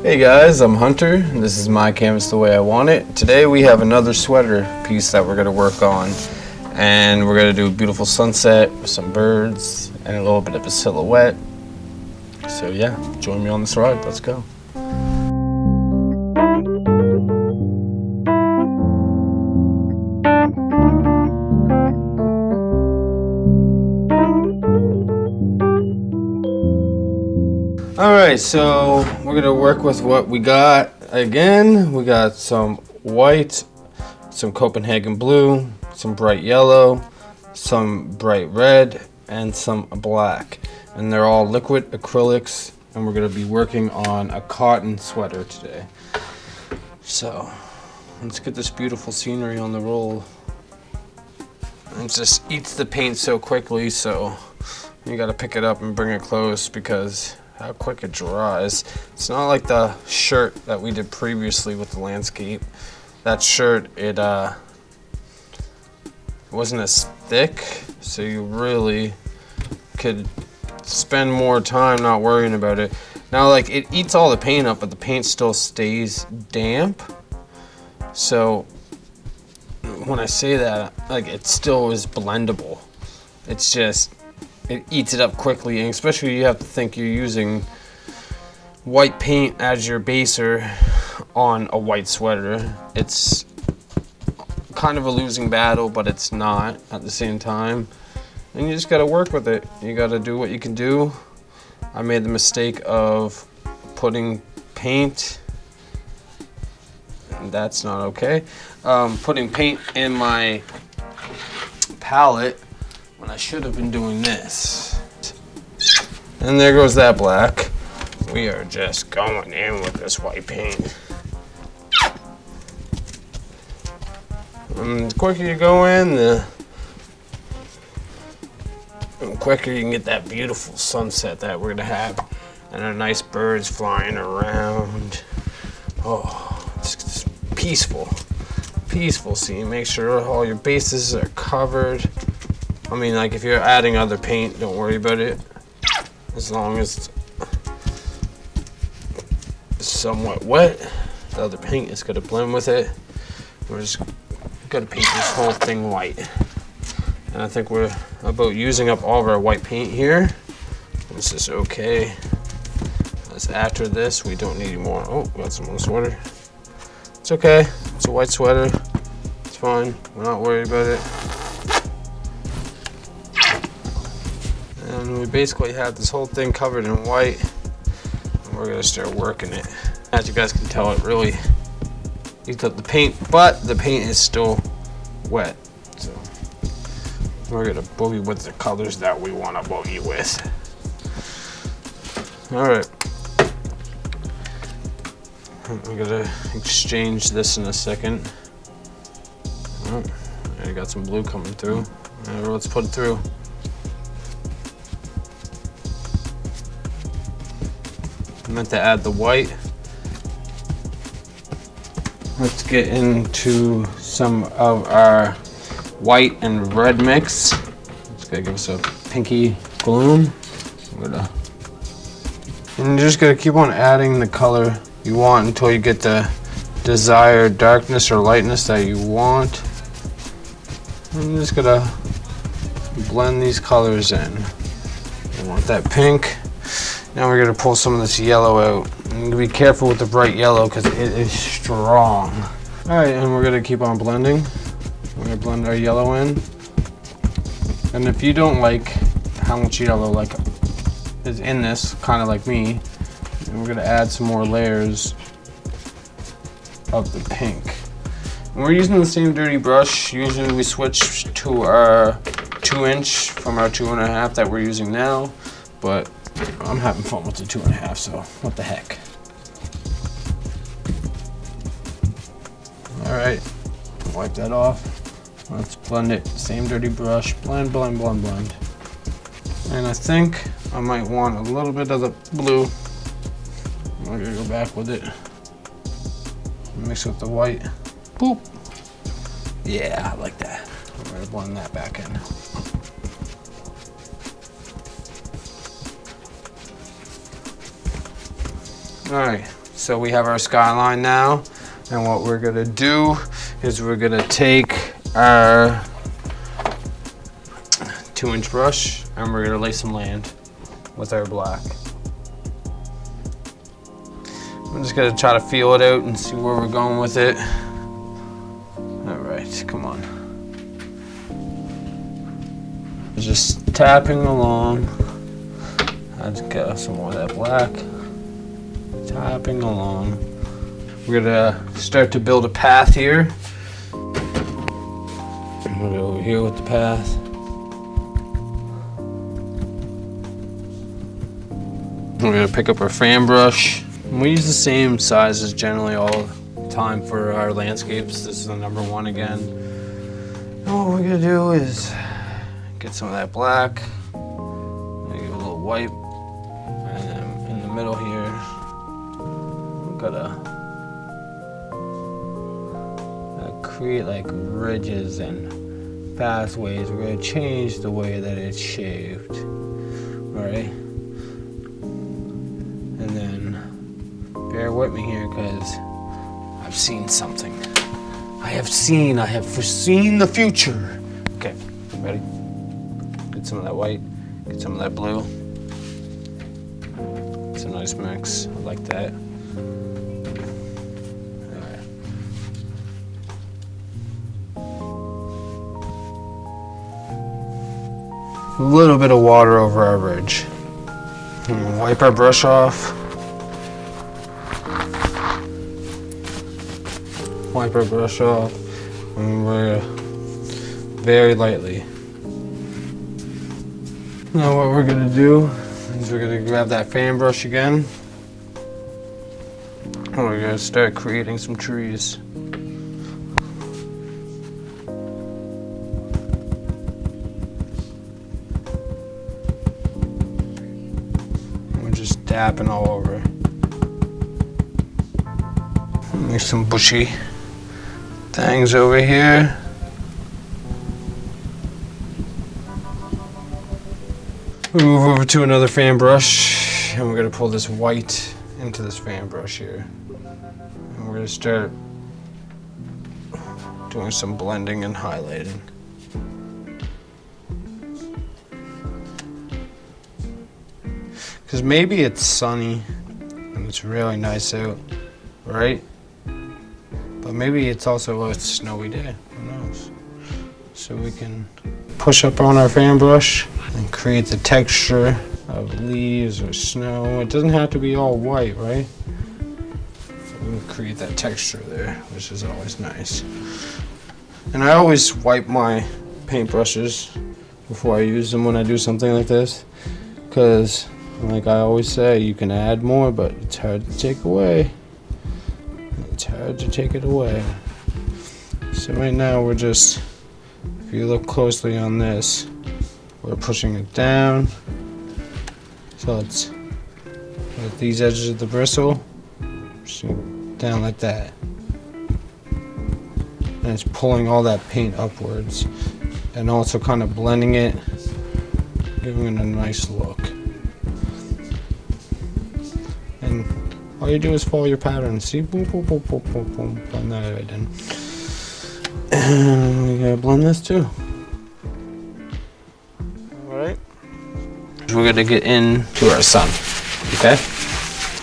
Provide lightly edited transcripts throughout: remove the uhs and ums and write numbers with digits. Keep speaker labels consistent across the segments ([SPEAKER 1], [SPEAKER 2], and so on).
[SPEAKER 1] Hey guys, I'm Hunter, and this is my canvas the way I want it. Today we have another sweater piece that we're going to work on, and we're going to do a beautiful sunset with some birds and a little bit of a silhouette. So yeah, join me on this ride. Let's go. Alright, so we're going to work with what we got. Again, we got some white, some Copenhagen blue, some bright yellow, some bright red, and some black. And they're all liquid acrylics, and we're going to be working on a cotton sweater today. So, let's get this beautiful scenery on the roll. It just eats the paint so quickly, so you got to pick it up and bring it close because how quick it dries. It's not like the shirt that we did previously with the landscape. That shirt, it wasn't as thick, so you really could spend more time not worrying about it. Now, like, it eats all the paint up, but the paint still stays damp. So when I say that, like, it still is blendable. It's just, it eats it up quickly, and especially you have to think you're using white paint as your baser on a white sweater. It's kind of a losing battle, but it's not at the same time. And you just gotta work with it. You gotta do what you can do. I made the mistake of putting paint, and that's not okay. Putting paint in my palette when I should have been doing this. And there goes that black. We are just going in with this white paint. And the quicker you go in, the quicker you can get that beautiful sunset that we're gonna have, and our nice birds flying around. Oh, it's just peaceful, peaceful scene. Make sure all your bases are covered. I mean, like, if you're adding other paint, don't worry about it. As long as it's somewhat wet, the other paint is gonna blend with it. We're just gonna paint this whole thing white. And I think we're about using up all of our white paint here. This is okay. As after this, we don't need any more. Oh, got some more sweater. It's okay. It's a white sweater. It's fine. We're not worried about it. And we basically have this whole thing covered in white, and we're gonna start working it. As you guys can tell, it really eats up the paint, but the paint is still wet. So we're gonna boogie with the colors that we want to boogie with. All right, we're gonna exchange this in a second. Oh, I got some blue coming through. Let's put it through. I meant to add the white. Let's get into some of our white and red mix. It's gonna give us a pinky gloom. And you're just gonna keep on adding the color you want until you get the desired darkness or lightness that you want. I'm just gonna blend these colors in. You want that pink. Now we're gonna pull some of this yellow out. And be careful with the bright yellow because it is strong. All right, and we're gonna keep on blending. We're gonna blend our yellow in. And if you don't like how much yellow like is in this, kind of like me, and we're gonna add some more layers of the pink. And we're using the same dirty brush. Usually we switch to our 2" from our 2.5 that we're using now, but I'm having fun with the 2.5, so what the heck. All right, wipe that off. Let's blend it, same dirty brush, blend, blend, blend, blend. And I think I might want a little bit of the blue. We're gonna go back with it. Mix with the white. Boop. Yeah, I like that. We're gonna blend that back in. All right, So we have our skyline now, and what we're gonna do is we're gonna take our 2-inch brush and we're gonna lay some land with our black. I'm just gonna try to feel it out and see where we're going with it. All right, come on. Just tapping along. I just got some more of that black. Tapping along. We're gonna start to build a path here. I'm gonna go over here with the path. We're gonna pick up our fan brush. We use the same sizes generally all the time for our landscapes. This is the number 1 again. And what we're gonna do is get some of that black, maybe a little white, and then in the middle here, we're gonna create like ridges and pathways. We're gonna change the way that it's shaped, right? And then bear with me here because I've seen something. I have foreseen the future. Okay, ready? Get some of that white, get some of that blue. It's a nice mix, I like that. A little bit of water over our ridge. Wipe our brush off. Wipe our brush off, and we're very lightly. Now what we're gonna do is we're gonna grab that fan brush again, and we're gonna start creating some trees. Dapping all over. Make some bushy things over here. We move over to another fan brush, and we're gonna pull this white into this fan brush here. And we're gonna start doing some blending and highlighting. Because maybe it's sunny and it's really nice out, right? But maybe it's also a snowy day, who knows? So we can push up on our fan brush and create the texture of leaves or snow. It doesn't have to be all white, right? We'll create that texture there, which is always nice. And I always wipe my paintbrushes before I use them when I do something like this, because like I always say, you can add more, but it's hard to take away. It's hard to take it away. So right now we're just, if you look closely on this, we're pushing it down. So it's with these edges of the bristle, pushing down like that. And it's pulling all that paint upwards. And also kind of blending it, giving it a nice look. And all you do is follow your pattern. See, boom, boom, boom, boom, boom, boom, blend that right in. And we gotta blend this too. All right. We're gonna get into our sun. Okay.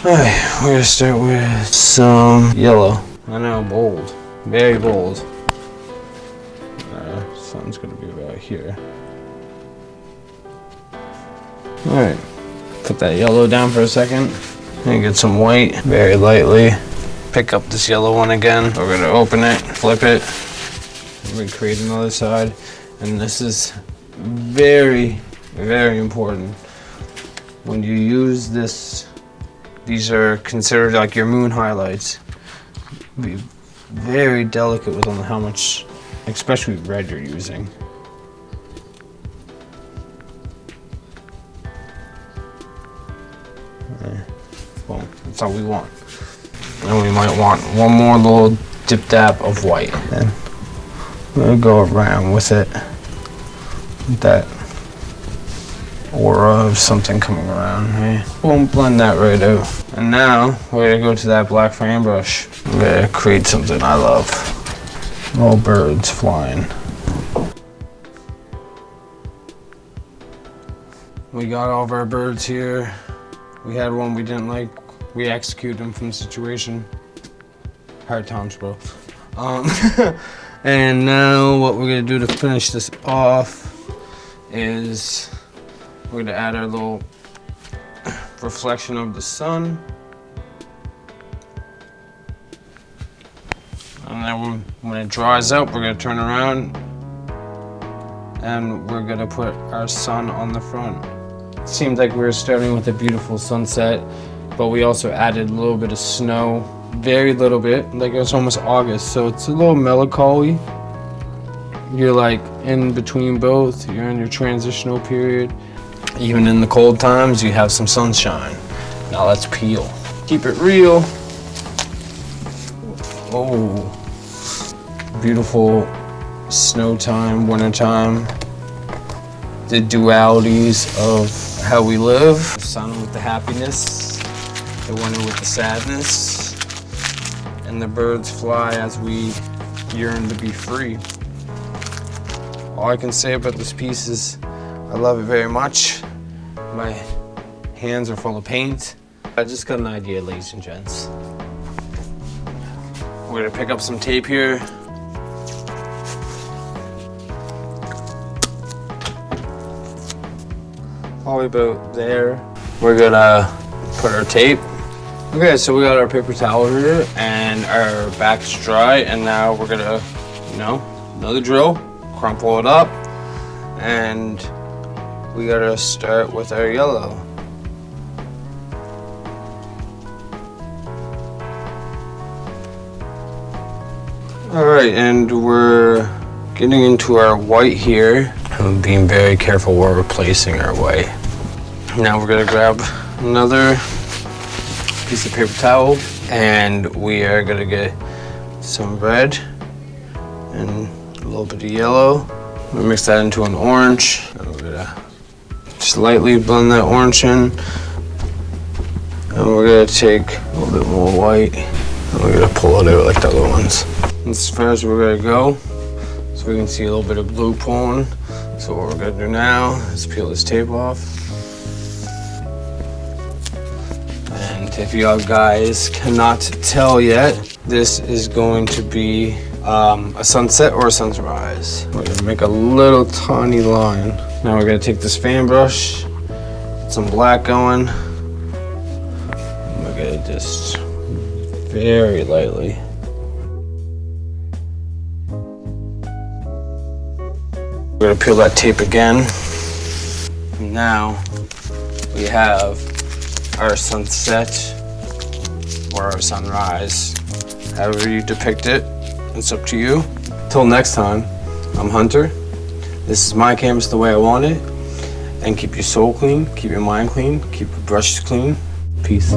[SPEAKER 1] All right. We're gonna start with some yellow. I know, bold, very bold. Sun's gonna be right here. All right. Put that yellow down for a second. And get some white, very lightly. Pick up this yellow one again. We're gonna open it, flip it. We're gonna create another side. And this is very, very important. When you use this, these are considered like your moon highlights. Be very delicate with how much, especially red, you're using. Boom, that's all we want. And we might want one more little dip dab of white. And we're gonna go around with it. With that aura of something coming around. Right? Boom, blend that right out. And now we're gonna go to that black frame brush. I'm gonna create something I love. All birds flying. We got all of our birds here. We had one we didn't like. We executed him from the situation. Hard times, bro. And now what we're gonna do to finish this off is we're gonna add our little reflection of the sun. And then when it dries out, we're gonna turn around and we're gonna put our sun on the front. It seemed like we were starting with a beautiful sunset, but we also added a little bit of snow, very little bit, like it was almost August, so it's a little melancholy. You're like in between both, you're in your transitional period. Even in the cold times, you have some sunshine. Now let's peel. Keep it real. Oh, beautiful snow time, winter time. The dualities of how we live. The sun with the happiness, the winter with the sadness, and the birds fly as we yearn to be free. All I can say about this piece is I love it very much. My hands are full of paint. I just got an idea, ladies and gents. We're gonna pick up some tape here. Probably about there. We're gonna put our tape. Okay, so we got our paper towel here and our back's dry, and now we're gonna, know the drill, crumple it up, and we gotta start with our yellow. All right, and we're getting into our white here. I'm being very careful where we're placing our white. Now we're gonna grab another piece of paper towel, and we are gonna get some red and a little bit of yellow. We're gonna mix that into an orange. And we're gonna just lightly blend that orange in. And we're gonna take a little bit more white, and we're gonna pull it out like the other ones. And as far as we're gonna go, so we can see a little bit of blue pulling. So what we're gonna do now is peel this tape off. And if you guys cannot tell yet, this is going to be a sunset or a sunrise. We're gonna make a little tiny line. Now we're gonna take this fan brush, get some black going. And we're gonna just very lightly. We're gonna peel that tape again. Now we have our sunset or our sunrise. However you depict it, it's up to you. Till next time, I'm Hunter. This is my canvas the way I want it. And keep your soul clean, keep your mind clean, keep your brushes clean. Peace.